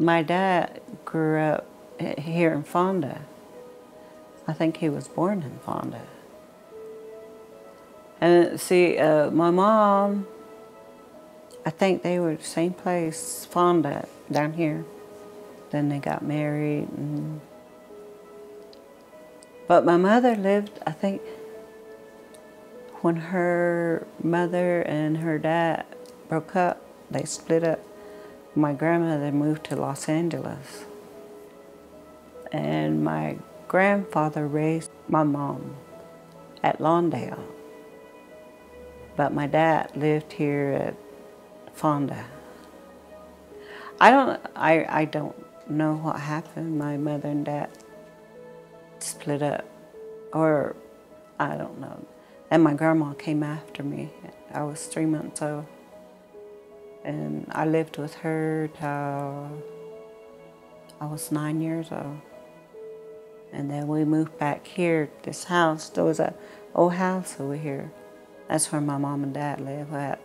My dad grew up here in Fonda. I think he was born in Fonda. And see, my mom, I think they were the same place, Fonda, down here. Then they got married. But my mother lived, I think, when her mother and her dad broke up, they split up. My grandmother moved to Los Angeles. And my grandfather raised my mom at Lawndale. But my dad lived here at Fonda. I don't know what happened. My mother and dad split up, or I don't know. And my grandma came after me. I was 3 months old. And I lived with her till I was 9 years old. And then we moved back here, this house. There was an old house over here. That's where my mom and dad live. We had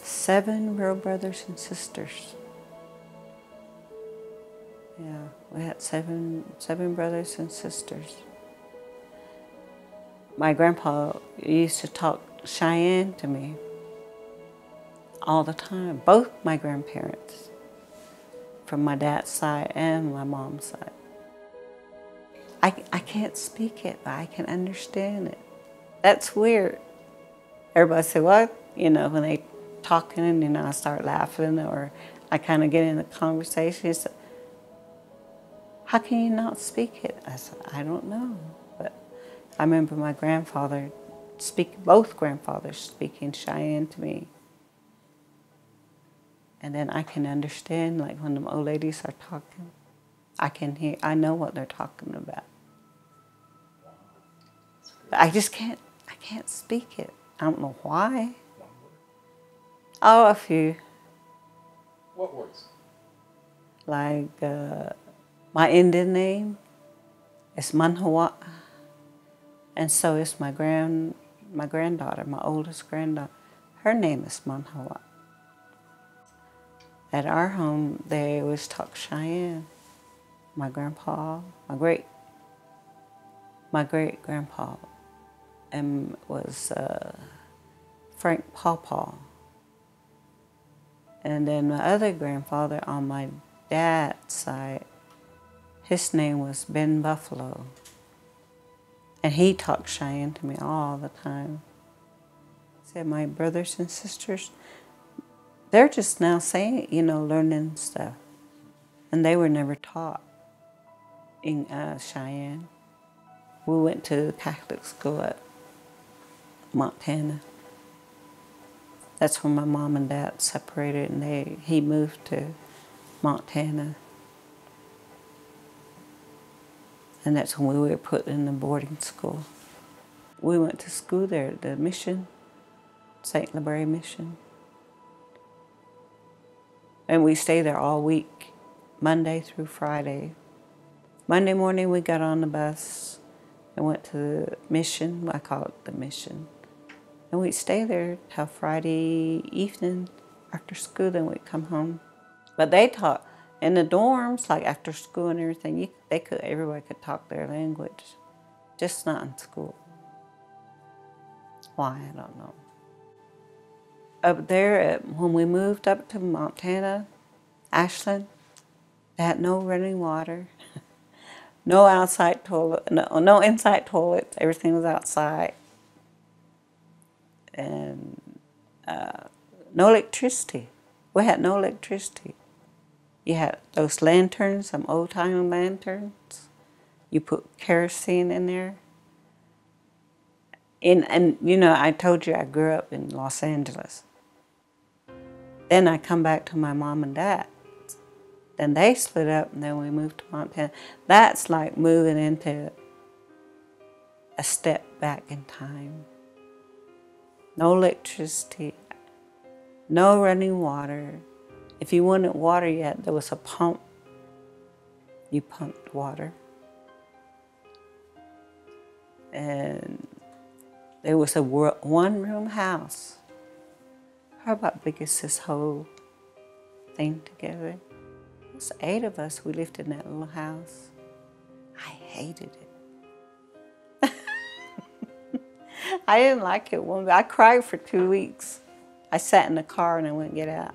7 real brothers and sisters. Yeah, we had seven brothers and sisters. My grandpa used to talk Cheyenne to me all the time. Both my grandparents, from my dad's side and my mom's side. I can't speak it, but I can understand it. That's weird. Everybody say, what? You know, when they talking and, you know, I start laughing or I kind of get in a conversation. He said, how can you not speak it? I said, I don't know. But I remember my grandfather both grandfathers speaking Cheyenne to me. And then I can understand, like when the old ladies are talking, I can hear, I know what they're talking about. But I can't speak it. I don't know why. Oh, a few. What words? Like my Indian name is Manhawa, and so is my granddaughter, my oldest granddaughter. Her name is Manhawa. At our home, they always talk Cheyenne. My grandpa, my great grandpa, and was Frank Pawpaw. And then my other grandfather on my dad's side, his name was Ben Buffalo. And he talked Cheyenne to me all the time. Said my brothers and sisters, they're just now saying, you know, learning stuff. And they were never taught in Cheyenne. We went to Catholic school at Montana. That's when my mom and dad separated, and he moved to Montana. And that's when we were put in the boarding school. We went to school there at the mission, St. Libre Mission. And we stayed there all week, Monday through Friday. Monday morning we got on the bus and went to the mission. I call it the mission. And we'd stay there till Friday evening after school, then we'd come home. But they taught in the dorms, like after school and everything, everybody could talk their language, just not in school. Why, I don't know. Up there, when we moved up to Montana, Ashland, they had no running water, no outside toilet, no inside toilets. Everything was outside, and no electricity. We had no electricity. You had those lanterns, some old-time lanterns. You put kerosene in there. And you know, I told you I grew up in Los Angeles. Then I come back to my mom and dad. Then they split up, and then we moved to Montana. That's like moving into a step back in time. No electricity, no running water. If you wanted water yet, there was a pump. You pumped water. And there was a one-room house. How about big as this whole thing together? was 8 of us. We lived in that little house. I hated it. I didn't like it one bit. I cried for 2 weeks. I sat in the car and I wouldn't get out.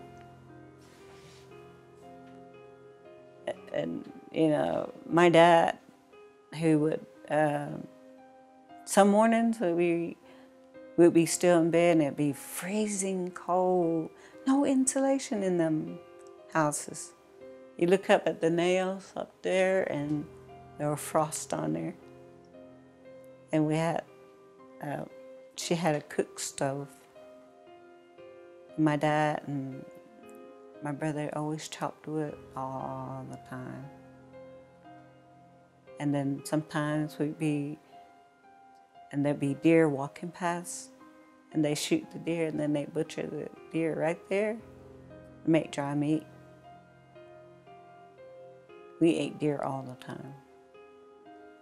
And, you know, my dad, who would, some mornings we'd be still in bed and it'd be freezing cold. No insulation in them houses. You look up at the nails up there and there were frost on there. And we had, she had a cook stove. My dad and my brother always chopped wood all the time. And then sometimes there'd be deer walking past, and they shoot the deer, and then they butcher the deer right there and make dry meat. We ate deer all the time.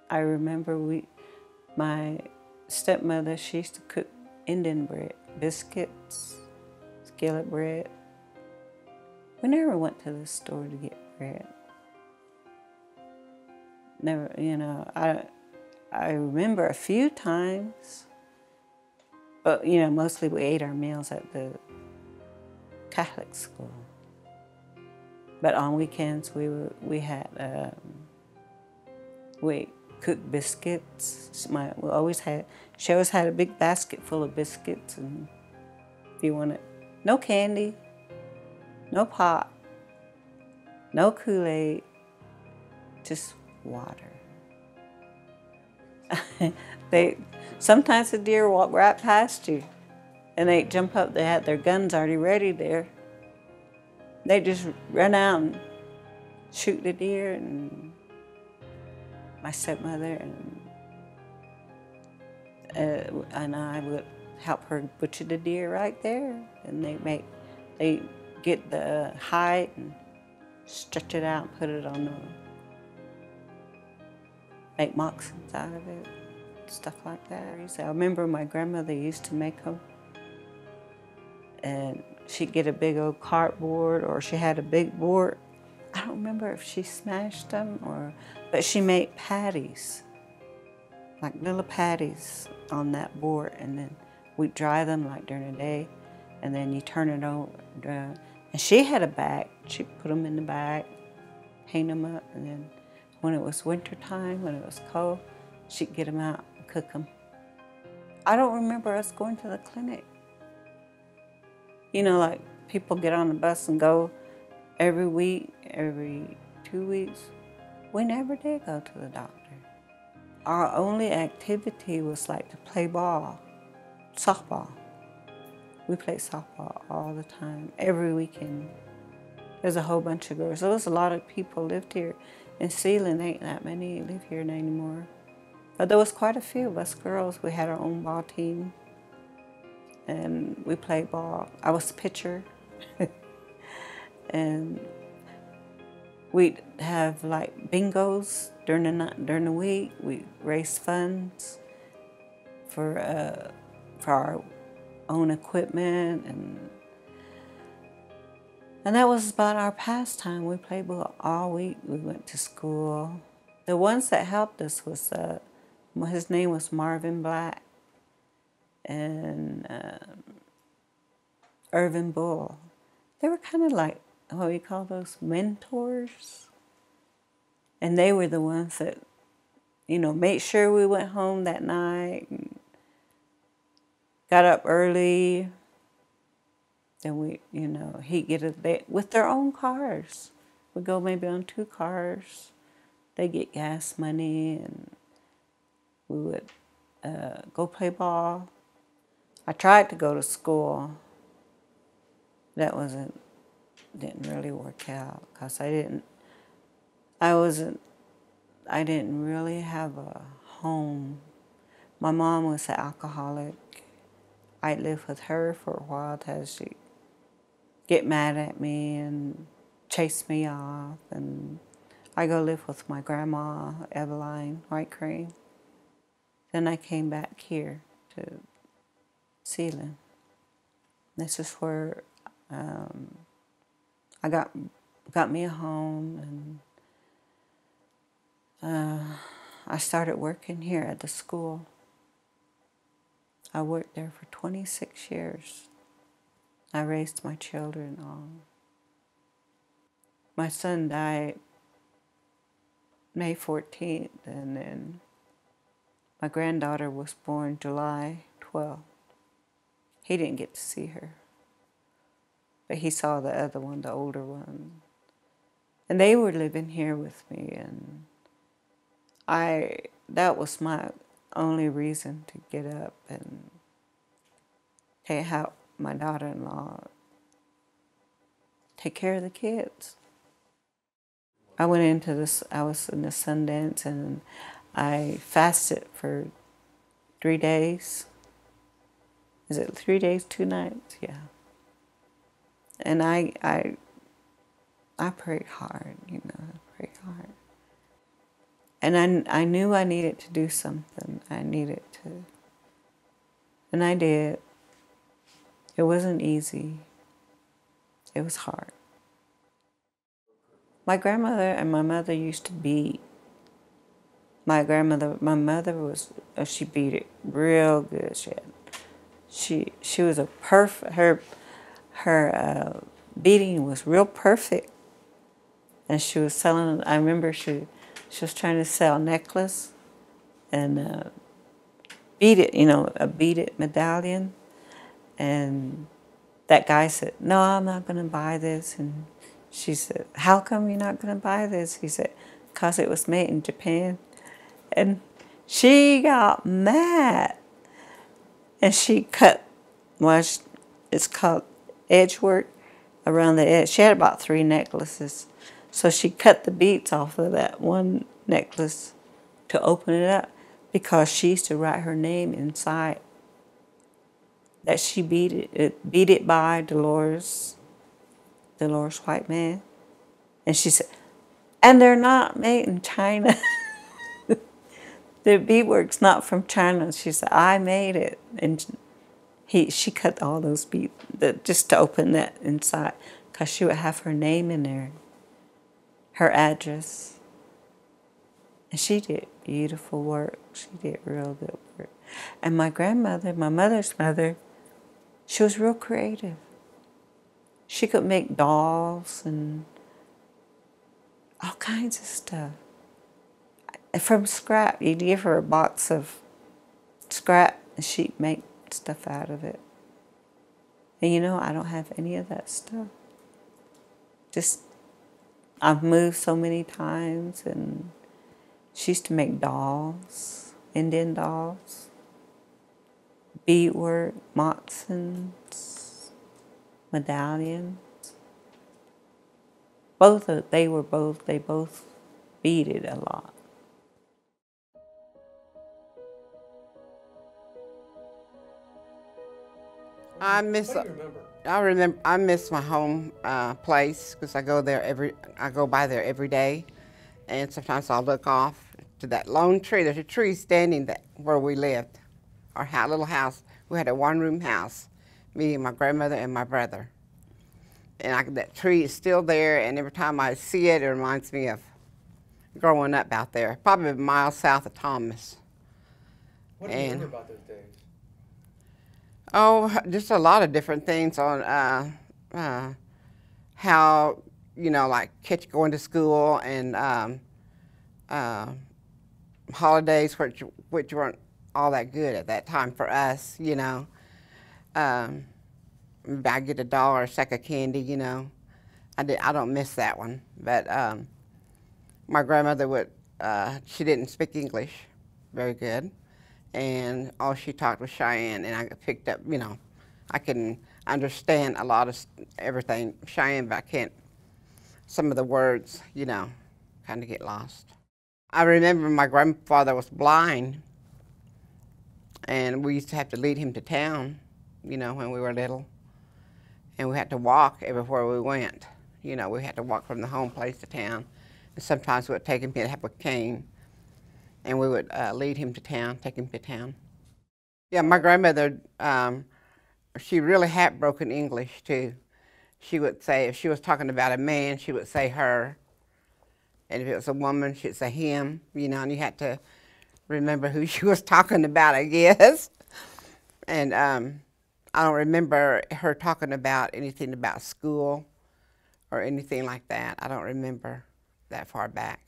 I remember my stepmother, she used to cook Indian bread, biscuits, skillet bread. We never went to the store to get bread. Never, you know, I remember a few times, but, you know, mostly we ate our meals at the Catholic school. But on weekends, we cooked biscuits. She always had a big basket full of biscuits, and if you wanted, no candy, no pop, no Kool-Aid, just water. Sometimes the deer walk right past you, and they jump up. They had their guns already ready there. They just run out and shoot the deer, and my stepmother and I would help her butcher the deer right there. And they get the hide and stretch it out and put it on make moccasins out of it, stuff like that. I remember my grandmother used to make them, and she'd get a big old cardboard, or she had a big board. I don't remember if she smashed them but she made patties, like little patties on that board, and then we'd dry them like during the day, and then you turn it over. And she had a bag. She'd put them in the bag, hang them up, and then when it was winter time, when it was cold, she'd get them out and cook them. I don't remember us going to the clinic. You know, like people get on the bus and go every week, every 2 weeks. We never did go to the doctor. Our only activity was like to play ball, softball. We played softball all the time, every weekend. There's a whole bunch of girls. There was a lot of people lived here. In Sealand, ain't that many live here anymore. But there was quite a few of us girls. We had our own ball team, and we played ball. I was pitcher. And we'd have like bingos during the week. We'd raise funds for our own equipment, and that was about our pastime. We played ball all week. We went to school. The ones that helped us was, his name was Marvin Black, and Irvin Bull. They were kind of like, what we call those, mentors. And they were the ones that, you know, made sure we went home that night, and got up early. Then we, you know, he'd get us with their own cars. We'd go maybe on 2 cars. They get gas money, and we would go play ball. I tried to go to school. That didn't really work out, because I didn't really have a home. My mom was an alcoholic. I lived with her for a while till she get mad at me and chase me off, and I go live with my grandma, Eveline White Crane. Then I came back here to Sealand. This is where I got got me a home, and I started working here at the school. I worked there for 26 years. I raised my children all. My son died May 14th, and then my granddaughter was born July 12th. He didn't get to see her, but he saw the other one, the older one. And they were living here with me, and that was my only reason to get up and help my daughter-in-law take care of the kids. I went into this, I was in the Sundance, and I fasted for 3 days. Is it 3 days, 2 nights? Yeah. And I prayed hard, you know, I prayed hard. And I knew I needed to do something. I needed to. And I did. It wasn't easy. It was hard. My grandmother and my mother used to beat. My mother was, she beat it real good. She was a perfect, her beating was real perfect. And she was selling, I remember she was trying to sell a necklace and beat it, you know, a beat it medallion. And that guy said, "No, I'm not going to buy this." And she said, "How come you're not going to buy this?" He said, "Because it was made in Japan." And she got mad. And she cut, well, it's called edge work around the edge. She had about 3 necklaces. So she cut the beads off of that one necklace to open it up because she used to write her name inside. That she beat it by Dolores White Man. And she said, "And they're not made in China." The beadwork's not from China. She said, "I made it." And she cut all those beads just to open that inside because she would have her name in there, her address. And she did beautiful work. She did real good work. And my grandmother, my mother's mother, she was real creative. She could make dolls and all kinds of stuff. From scrap, you'd give her a box of scrap and she'd make stuff out of it. And you know, I don't have any of that stuff. Just, I've moved so many times, and she used to make dolls, Indian dolls, beadwork, moccasins, medallions. They both beaded a lot. I miss my home place because I go by there every day, and sometimes I'll look off to that lone tree. There's a tree standing where we lived, our little house. We had a 1-room house, me and my grandmother and my brother. And that tree is still there, and every time I see it, it reminds me of growing up out there, probably miles south of Thomas. What do you remember about those days? Oh, just a lot of different things on how, you know, like going to school and holidays, which weren't all that good at that time for us, you know. I'd get $1 a sack of candy, you know. I don't miss that one. But my grandmother she didn't speak English very good. And all she talked was Cheyenne, and I picked up, you know, I can understand a lot of everything Cheyenne, but I can't, some of the words, you know, kind of get lost. I remember my grandfather was blind, and we used to have to lead him to town, you know, when we were little. And we had to walk everywhere we went. You know, we had to walk from the home place to town. And sometimes we would take him to have a cane, and we would lead him to town, take him to town. Yeah, my grandmother, she really had broken English too. she would say, if she was talking about a man, she would say her. And if it was a woman, she'd say him, you know, and you had to remember who she was talking about, I guess. And I don't remember her talking about anything about school or anything like that. I don't remember that far back.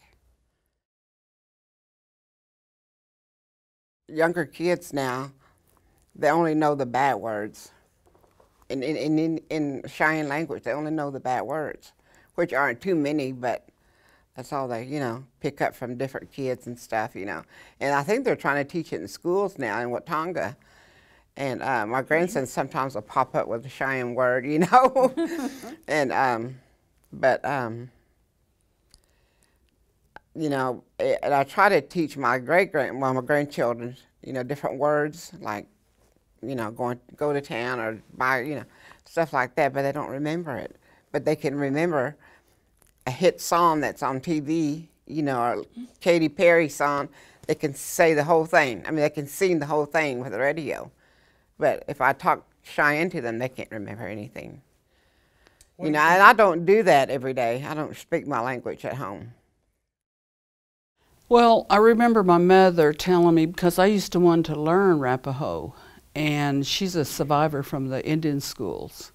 Younger kids now, they only know the bad words. In Cheyenne language, they only know the bad words, which aren't too many, but that's all they, you know, pick up from different kids and stuff, you know. And I think they're trying to teach it in schools now in Watonga. And my grandson sometimes will pop up with a Cheyenne word, you know. And, you know, and I try to teach my my grandchildren, you know, different words, like, you know, go to town or buy, you know, stuff like that, but they don't remember it. But they can remember a hit song that's on TV, you know, or Katy Perry song. They can say the whole thing. I mean, they can sing the whole thing with the radio. But if I talk Cheyenne to them, they can't remember anything. You know, and I don't do that every day. I don't speak my language at home. Well, I remember my mother telling me, because I used to want to learn Arapaho, and she's a survivor from the Indian schools.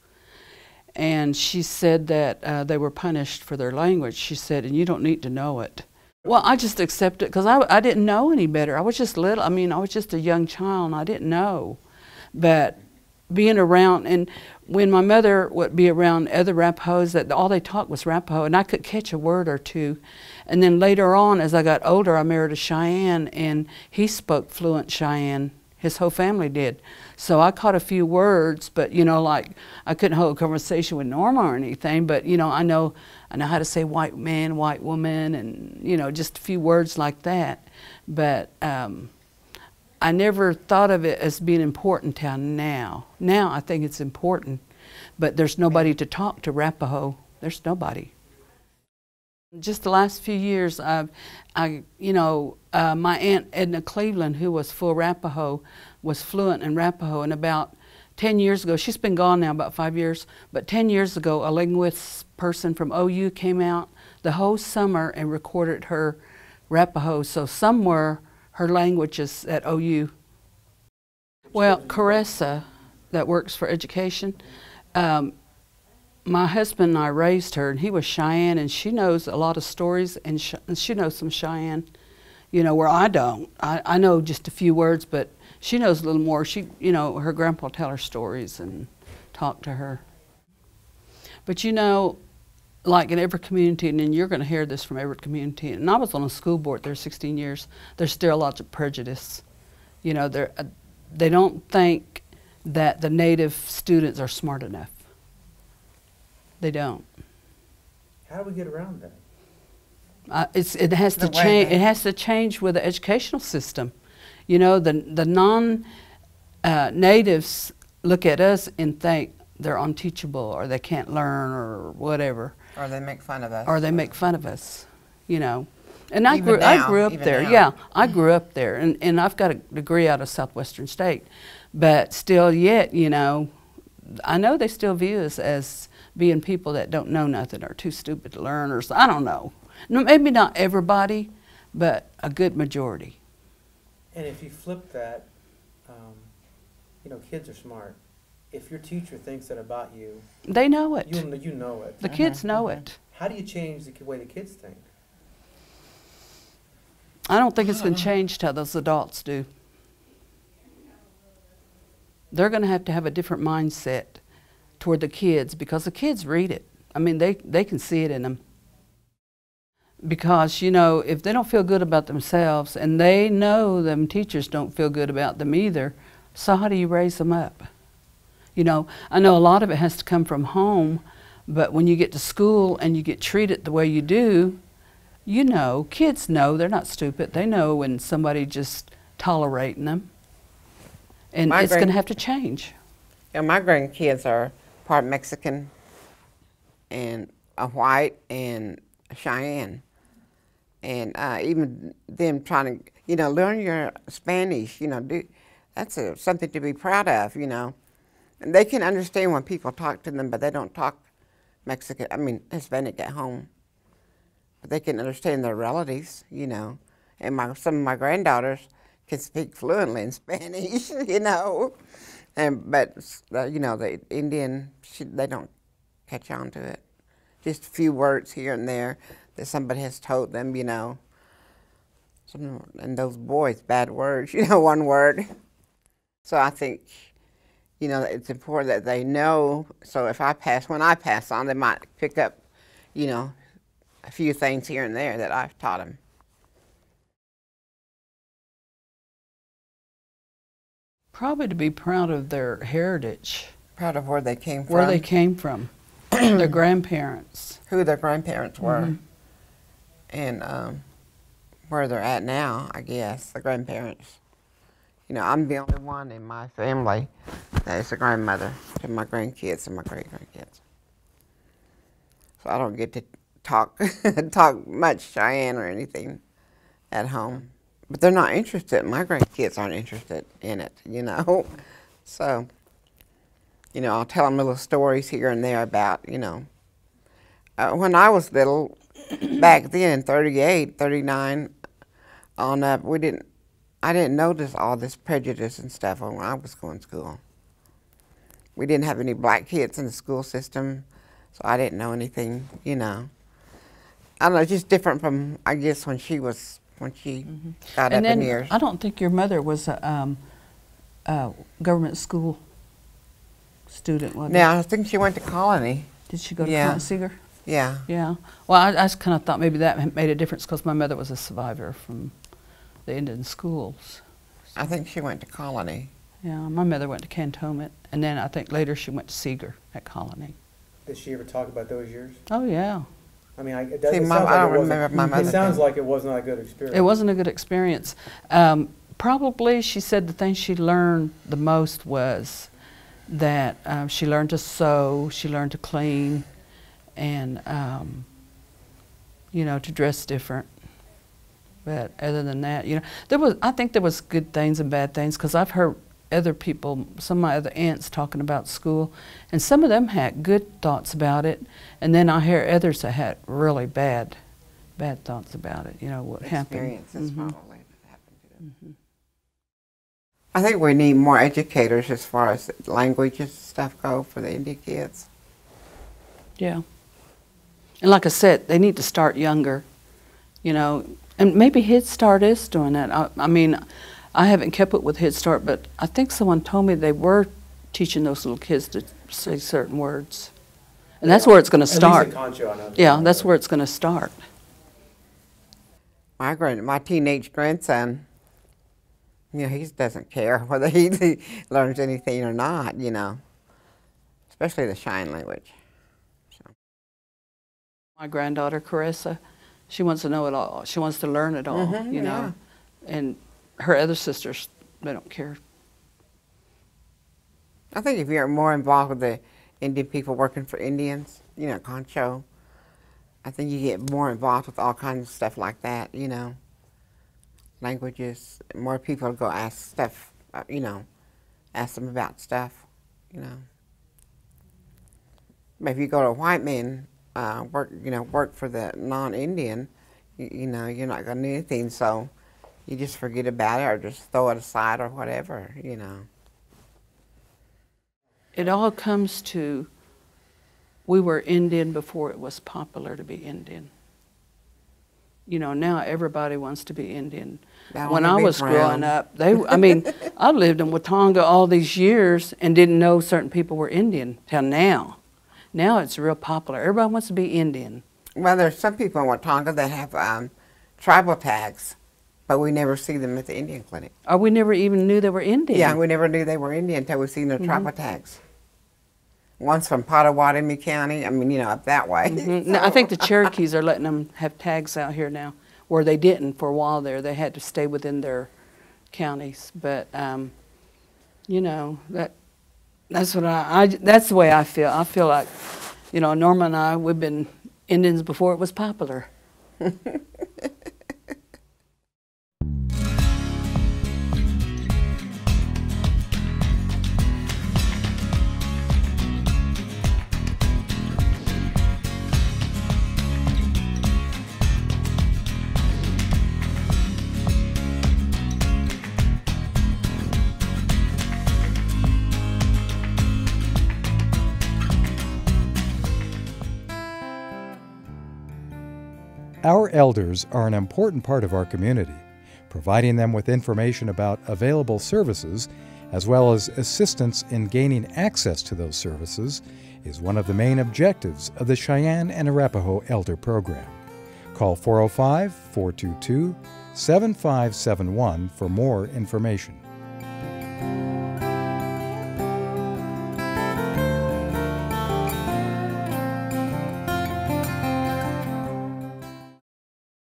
And she said that they were punished for their language. She said, and you don't need to know it. Well, I just accepted it because I didn't know any better. I was just little. I mean, I was just a young child and I didn't know. But being around, and when my mother would be around other Arapahos, that all they talked was Arapaho, and I could catch a word or two. And then later on, as I got older, I married a Cheyenne, and he spoke fluent Cheyenne. His whole family did. So I caught a few words, but, you know, like, I couldn't hold a conversation with Norma or anything, but, you know, I know how to say white man, white woman, and, you know, just a few words like that. But I never thought of it as being important till now. Now I think it's important, but there's nobody to talk to Arapaho. There's nobody. Just the last few years, you know, my Aunt Edna Cleveland, who was full Arapaho, was fluent in Arapaho, and about 10 years ago, she's been gone now about 5 years, but 10 years ago, a linguist person from OU came out the whole summer and recorded her Arapaho, so somewhere her language is at OU. Well, Caressa, that works for education, my husband and I raised her, and he was Cheyenne, and she knows a lot of stories, and she knows some Cheyenne, you know, where I don't. I know just a few words, but she knows a little more. She, you know, her grandpa tell her stories and talk to her. But you know, like in every community, and then you're going to hear this from every community, and I was on a school board there 16 years, there's still lots of prejudice. You know, they don't think that the native students are smart enough. They don't. How do we get around that? It has to change. It has to change with the educational system. You know, the non-natives look at us and think they're unteachable, or they can't learn, or whatever. Or they make fun of us. Or they make fun of us. You know, and I grew up there. Yeah, I grew up there, and I've got a degree out of Southwestern State, but still, yet, you know, I know they still view us as being people that don't know nothing or too stupid to learn, or I don't know. Maybe not everybody, but a good majority. And if you flip that, you know, kids are smart. If your teacher thinks that about you, they know it. You know it. The kids know it. How do you change the way the kids think? I don't think it's been changed how those adults do. They're going to have a different mindset toward the kids, because the kids read it. I mean, they can see it in them. Because, you know, if they don't feel good about themselves, and they know them teachers don't feel good about them either, so how do you raise them up? You know, I know a lot of it has to come from home, but when you get to school and you get treated the way you do, you know, kids know, they're not stupid. They know when somebody just tolerating them. And it's going to have to change. Yeah, my grandkids are part Mexican and a white and a Cheyenne. And even them trying to, you know, learn your Spanish, you know, that's something to be proud of, you know. And they can understand when people talk to them, but they don't talk Mexican, I mean Hispanic at home. But they can understand their relatives, you know. And some of my granddaughters can speak fluently in Spanish, you know. But you know, the Indian, they don't catch on to it. Just a few words here and there that somebody has told them, you know. And those boys, bad words, you know, one word. So I think, you know, it's important that they know. So when I pass on, they might pick up, you know, a few things here and there that I've taught them. Probably to be proud of their heritage. Proud of where they came from. Where they came from. Their grandparents. Who their grandparents were. Mm-hmm. And where they're at now, I guess, the grandparents. You know, I'm the only one in my family that is a grandmother to my grandkids and my great-grandkids. So I don't get to talk much Cheyenne or anything at home. But they're not interested. My grandkids aren't interested in it, you know. So, you know, I'll tell them little stories here and there about, you know. When I was little, back then in 38, 39, on up, I didn't notice all this prejudice and stuff when I was going to school. We didn't have any black kids in the school system, so I didn't know anything, you know. I don't know, just different from, I guess, when she got up in years. I don't think your mother was a government school student, was Yeah, I think she went to Colony. Did she go to Seeger? Yeah. Yeah. Well, I just kind of thought maybe that made a difference because my mother was a survivor from the Indian schools. So. I think she went to Colony. Yeah, my mother went to Cantonment, and then I think later she went to Seeger at Colony. Did she ever talk about those years? Oh, yeah. I mean, it don't remember my mother. It sounds like it was not a good experience. It wasn't a good experience. Probably, she said the thing she learned the most was that she learned to sew, she learned to clean, and, you know, to dress different. But other than that, you know, I think there was good things and bad things because I've heard other people, some of my other aunts talking about school, and some of them had good thoughts about it, and then I hear others that had really bad thoughts about it. You know what happened. Experiences probably that happened to them. Mm-hmm. I think we need more educators as far as languages stuff go for the Indian kids. Yeah, and like I said, they need to start younger. You know. And maybe Head Start is doing that. I mean, I haven't kept up with Head Start, but I think someone told me they were teaching those little kids to say certain words. And that's where it's going to start. At least at Concho, I know. Yeah, that's where it's going to start. My teenage grandson, you know, he doesn't care whether he learns anything or not, you know, especially the Cheyenne language. So. My granddaughter, Carissa, she wants to know it all. She wants to learn it all, you know. Yeah. And her other sisters, they don't care. I think if you're more involved with the Indian people working for Indians, you know, Concho, I think you get more involved with all kinds of stuff like that, you know. Languages, more people go ask stuff, you know, ask them about stuff, you know. But if you go to a white man, work for the non-Indian, you know, you're not going to do anything, so you just forget about it or just throw it aside or whatever, you know. It all comes to, we were Indian before it was popular to be Indian. You know, now everybody wants to be Indian. When I was growing up, I mean, I lived in Watauga all these years and didn't know certain people were Indian till now. Now it's real popular. Everybody wants to be Indian. Well, there's some people in Watauga that have tribal tags, but we never see them at the Indian clinic. Or we never even knew they were Indian. Yeah, we never knew they were Indian until we seen their tribal tags. One's from Pottawatomie County, I mean, you know, up that way. No, I think the Cherokees are letting them have tags out here now, where they didn't for a while there. They had to stay within their counties. But, you know, that's what that's the way I feel. I feel like, you know, Norma and I, we've been Indians before it was popular. Our elders are an important part of our community. Providing them with information about available services, as well as assistance in gaining access to those services, is one of the main objectives of the Cheyenne and Arapaho Elder Program. Call 405-422-7571 for more information.